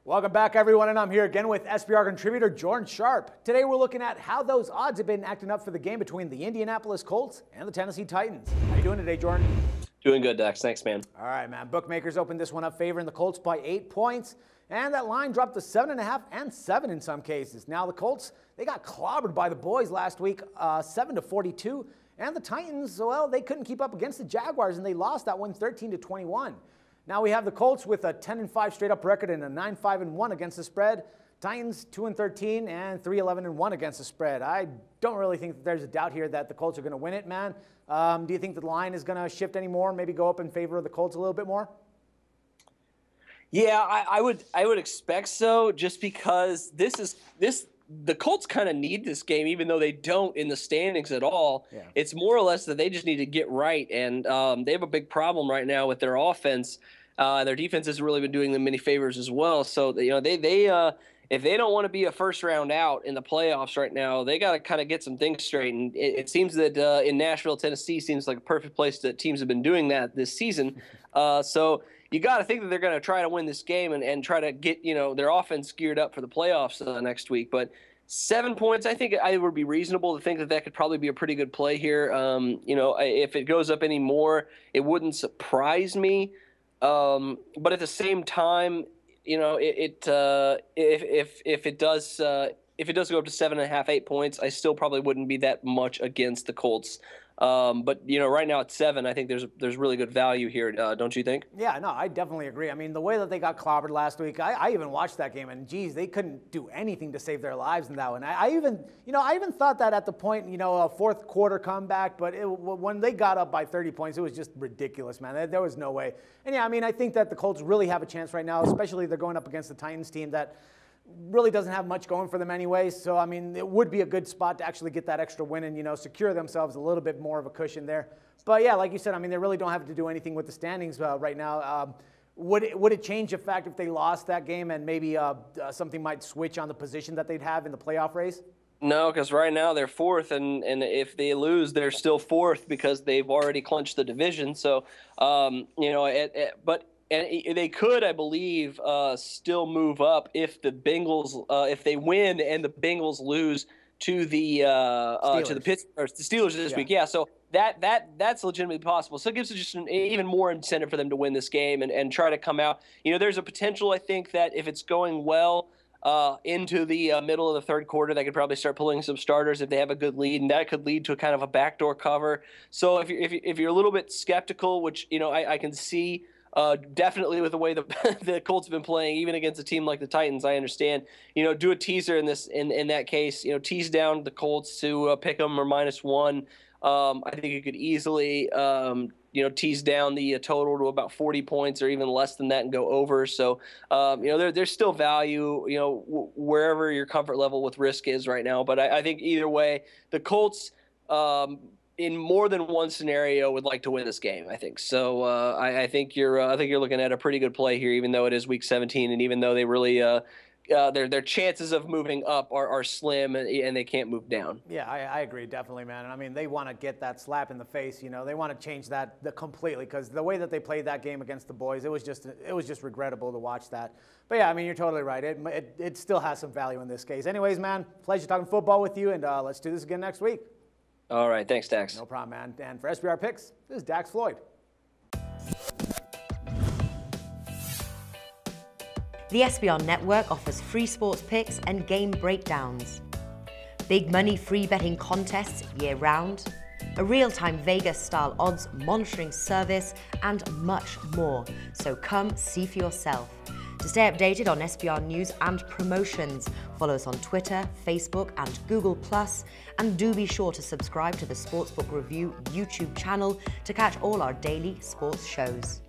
Welcome back, everyone, and I'm here again with SBR contributor Jordan Sharp. Today we're looking at how those odds have been acting up for the game between the Indianapolis Colts and the Tennessee Titans. How you doing today, Jordan? Doing good, Dex. Thanks, man. All right, man. Bookmakers opened this one up favoring the Colts by 8 points, and that line dropped to 7.5 and 7 in some cases. Now the Colts, they got clobbered by the boys last week, 7-42, and the Titans, well, they couldn't keep up against the Jaguars, and they lost that one 13-21. Now we have the Colts with a 10-5 straight-up record and a 9-5-1 against the spread. Titans 2-13 and 3-11-1 against the spread. I don't really think that there's a doubt here that the Colts are going to win it, man. Do you think the line is going to shift anymore? Maybe go up in favor of the Colts a little bit more? Yeah, I would expect so, just because the Colts kind of need this game, even though they don't in the standings at all. Yeah. It's more or less that they just need to get right, and they have a big problem right now with their offense. Their defense hasn't really been doing them many favors as well. So they if they don't want to be a first round out in the playoffs right now, they got to kind of get some things straight. And it seems that in Nashville, Tennessee seems like a perfect place that teams have been doing that this season. So you got to think that they're going to try to win this game and try to get their offense geared up for the playoffs next week. But 7 points, I think it would be reasonable to think that that could probably be a pretty good play here. If it goes up any more, it wouldn't surprise me. But at the same time, if it does go up to 7.5, 8 points, I still probably wouldn't be that much against the Colts. But right now at 7, I think there's really good value here. Don't you think? Yeah, no, I definitely agree. I mean, the way that they got clobbered last week, I even watched that game, and geez, they couldn't do anything to save their lives in that one. I even thought that at the point, a fourth quarter comeback, but when they got up by 30 points, it was just ridiculous, man. There was no way. And yeah, I mean, I think that the Colts really have a chance right now, especially they're going up against the Titans team that really doesn't have much going for them anyway. So, I mean, it would be a good spot to actually get that extra win and, secure themselves a little bit more of a cushion there. But, yeah, like you said, I mean, they really don't have to do anything with the standings right now. Would it change the fact if they lost that game and maybe something might switch on the position that they'd have in the playoff race? No, because right now they're fourth, and if they lose, they're still fourth because they've already clinched the division. So, and they could, I believe, still move up if the Bengals, if they win and the Bengals lose to the Steelers this week. Yeah, so that's legitimately possible. So it gives us just even more incentive for them to win this game and try to come out. There's a potential, I think, that if it's going well into the middle of the third quarter, they could probably start pulling some starters if they have a good lead, and that could lead to a kind of a backdoor cover. So if you're a little bit skeptical, which I can see. Definitely with the way the Colts have been playing, even against a team like the Titans, I understand. Do a teaser in that case. Tease down the Colts to pick them or -1. I think you could easily tease down the total to about 40 points or even less than that and go over. So there's still value wherever your comfort level with risk is right now. But I think either way, the Colts. In more than one scenario, would like to win this game, I think. So I think you're looking at a pretty good play here, even though it is Week 17, and even though they really their chances of moving up are slim, and they can't move down. Yeah, I agree, definitely, man. And I mean, they want to get that slap in the face. They want to change that completely, because the way that they played that game against the boys, it was just regrettable to watch that. But yeah, I mean, you're totally right. It still has some value in this case. Anyways, man, pleasure talking football with you, and let's do this again next week. All right. Thanks, Dax. No problem, man. And for SBR Picks, this is Dax Floyd. The SBR Network offers free sports picks and game breakdowns, big money free betting contests year-round, a real-time Vegas-style odds monitoring service, and much more. So come see for yourself. To stay updated on SBR news and promotions, follow us on Twitter, Facebook, and Google+, and do be sure to subscribe to the Sportsbook Review YouTube channel to catch all our daily sports shows.